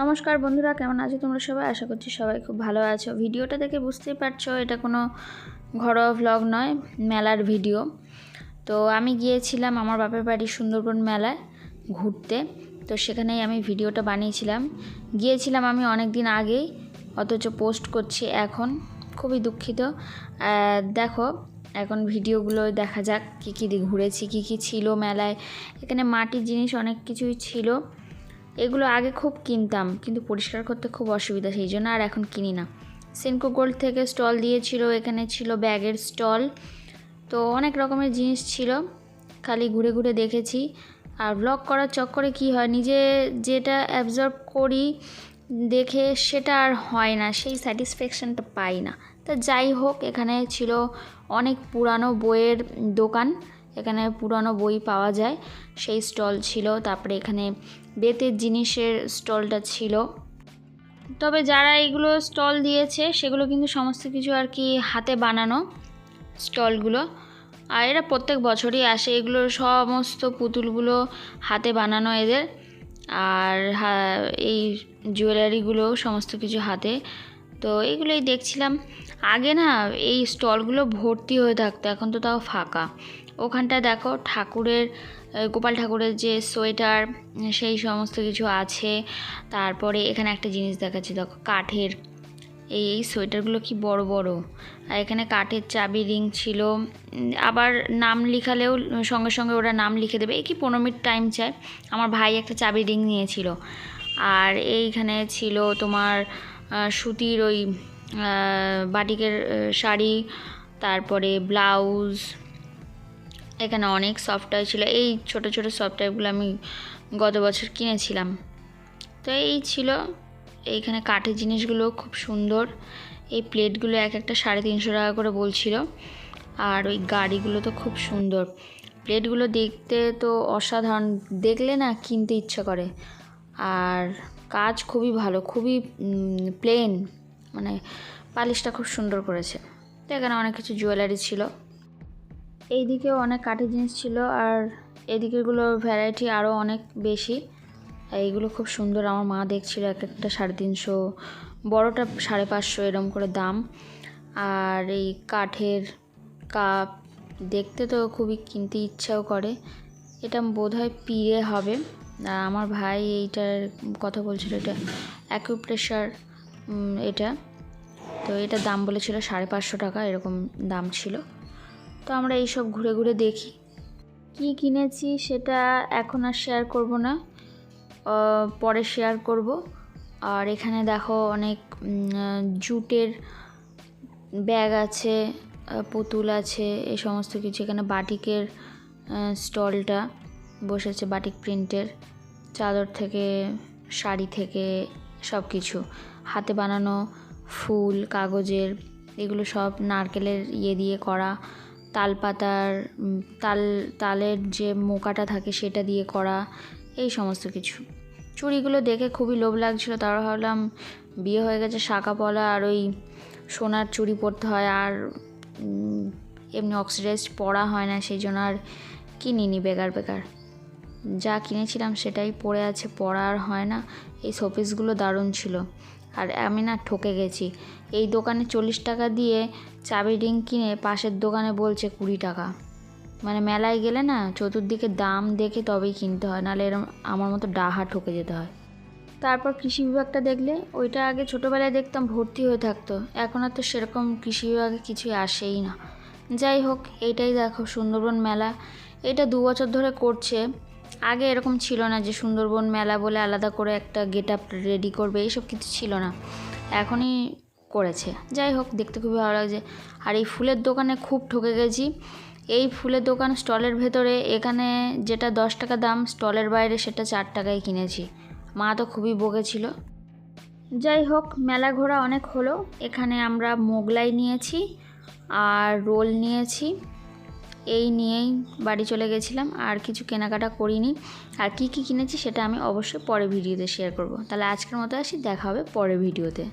নমস্কার বন্ধুরা, কেমন আছো তোমরা সবাই? আশা করছি সবাই খুব ভালো আছো। ভিডিওটা দেখে বুঝতেই পারছো এটা কোনো ঘরোয়া ভ্লগ নয়, মেলার ভিডিও। তো আমি গিয়েছিলাম আমার বাপের বাড়ি সুন্দরবন মেলায় ঘুরতে। তো সেখানেই আমি ভিডিওটা বানিয়েছিলাম। গিয়েছিলাম আমি অনেক দিন আগেই, অথচ পোস্ট করছি এখন। খুবই দুঃখিত। দেখো এখন ভিডিওগুলো দেখা যাক কী কী ঘুরেছি, কী কী ছিল মেলায়। এখানে মাটির জিনিস অনেক কিছুই ছিল। এগুলো আগে খুব কিনতাম, কিন্তু পরিষ্কার করতে খুব অসুবিধা, সেই জন্য আর এখন কিনি না। সেনকো গোল্ড থেকে স্টল দিয়েছিল, এখানে ছিল ব্যাগের স্টল। তো অনেক রকমের জিনিস ছিল, খালি ঘুরে ঘুরে দেখেছি। আর ব্লগ করার চক্করে কি হয়, নিজে যেটা অ্যাবজর্ব করি দেখে সেটা আর হয় না, সেই স্যাটিসফ্যাকশানটা পাই না। তা যাই হোক, এখানে ছিল অনেক পুরানো বইয়ের দোকান, এখানে পুরানো বই পাওয়া যায় সেই স্টল ছিল। তারপরে এখানে বেতের জিনিসের স্টলটা ছিল। তবে যারা এগুলো স্টল দিয়েছে সেগুলো কিন্তু সমস্ত কিছু আর কি হাতে বানানো স্টলগুলো। আর এরা প্রত্যেক বছরই আসে, এগুলোর সমস্ত পুতুলগুলো হাতে বানানো এদের। আর এই জুয়েলারিগুলো সমস্ত কিছু হাতে। তো এইগুলোই দেখছিলাম। আগে না এই স্টলগুলো ভর্তি হয়ে থাকতো, এখন তো তাও ফাঁকা। ওখানটায় দেখো ঠাকুরের, গোপাল ঠাকুরের যে সোয়েটার সেই সমস্ত কিছু আছে। তারপরে এখানে একটা জিনিস দেখাচ্ছি, দেখো কাঠের এই সোয়েটারগুলো কি বড় বড়। আর এখানে কাঠের চাবি রিং ছিল। আবার নাম লিখালেও সঙ্গে সঙ্গে ওরা নাম লিখে দেবে। এই কি 15 মিনিট টাইম চায়। আমার ভাই একটা চাবি রিং নিয়েছিল। আর এইখানে ছিল তোমার সুতির ওই বাটিকের শাড়ি, তারপরে ব্লাউজ। এখানে অনেক সফট টয় ছিল, এই ছোট ছোট সফট টয়গুলো আমি গত বছর কিনেছিলাম। তো এই ছিল। এইখানে কাঠের জিনিসগুলো খুব সুন্দর। এই প্লেটগুলো এক একটা 350 টাকা করে বলছিল। আর ওই গাড়িগুলো তো খুব সুন্দর, প্লেটগুলো দেখতে তো অসাধারণ, দেখলে না কিনতে ইচ্ছা করে। আর কাজ খুবই ভালো, খুবই প্লেন, মানে পালিশটা খুব সুন্দর করেছে। তো এখানে অনেক কিছু জুয়েলারি ছিল। এই দিকেও অনেক কাঠের জিনিস ছিল, আর এদিকেরগুলোর ভ্যারাইটি আরও অনেক বেশি। এইগুলো খুব সুন্দর, আমার মা দেখছিল এক একটা 350, বড়টা 550 এরকম করে দাম। আর এই কাঠের কাপ দেখতে তো খুবই কিনতে ইচ্ছাও করে। এটা বোধহয় পিরে হবে। আমার ভাই এইটার কথা বলছিল, এটা অ্যাকুপ্রেশার এটা। তো এটার দাম বলেছিল 550 টাকা, এরকম দাম ছিল। তো আমরা এইসব ঘুরে ঘুরে দেখি। কি কিনেছি সেটা এখন আর শেয়ার করব না, পরে শেয়ার করব। আর এখানে দেখো অনেক জুটের ব্যাগ আছে, পুতুল আছে, এই সমস্ত কিছু। এখানে বাটিকের স্টলটা বসেছে, বাটিক প্রিন্টের চাদর থেকে শাড়ি থেকে সব কিছু হাতে বানানো, ফুল কাগজের, এগুলো সব নারকেলের দিয়ে করা, তালপাতার তালের যে মোকাটা থাকে সেটা দিয়ে করা, এই সমস্ত কিছু। চুড়িগুলো দেখে খুবই লোভ লাগছিল, তারপর ভাবলাম বিয়ে হয়ে গেছে, শাঁখা পলা আর ওই সোনার চুড়ি পরতে হয়, আর এমনি অক্সিডাইজড পরা হয় না, সেই জন্য আর কিনিনি বেকার বেকার। যা কিনেছিলাম সেটাই পরে আছে, পরা আর হয় না। এই শোপিসগুলো দারুণ ছিল। আর আমি না ঠকে গেছি, এই দোকানে 40 টাকা দিয়ে চাবি রিং কিনে পাশের দোকানে বলছে 20 টাকা। মানে মেলায় গেলে না চতুর্দিকে দাম দেখে তবেই কিনতে হয়, নাহলে এরকম আমার মতো ডাহা ঠকে যেতে হয়। তারপর কৃষি বিভাগটা দেখলে, ওইটা আগে ছোটোবেলায় দেখতাম ভর্তি হয়ে থাকতো, এখন আর তো সেরকম কৃষি বিভাগে কিছুই আসেই না। যাই হোক, এইটাই দেখো সুন্দরবন মেলা। এটা 2 বছর ধরে করছে। আগে এরকম ছিল না যে সুন্দরবন মেলা বলে আলাদা করে একটা গেট আপ রেডি করবে, এইসব কিছু ছিল না, এখনই করেছে। যাই হোক, দেখতে খুবই ভালো লাগছে। আর এই ফুলের দোকানে খুব ঠকে গেছি। এই ফুলের দোকান স্টলের ভেতরে, এখানে যেটা 10 টাকা দাম, স্টলের বাইরে সেটা 4 টাকায় কিনেছি। মা তো খুবই বকেছিল। যাই হোক, মেলা ঘোরা অনেক হলো। এখানে আমরা মোগলাই নিয়েছি আর রোল নিয়েছি, এই নিয়েই বাড়ি চলে গেছিলাম, আর কিছু কেনাকাটা করিনি। আর কি কি কিনেছি সেটা আমি অবশ্যই পরে ভিডিওতে শেয়ার করব। তাহলে আজকের মতো আসি, দেখা হবে পরের ভিডিওতে।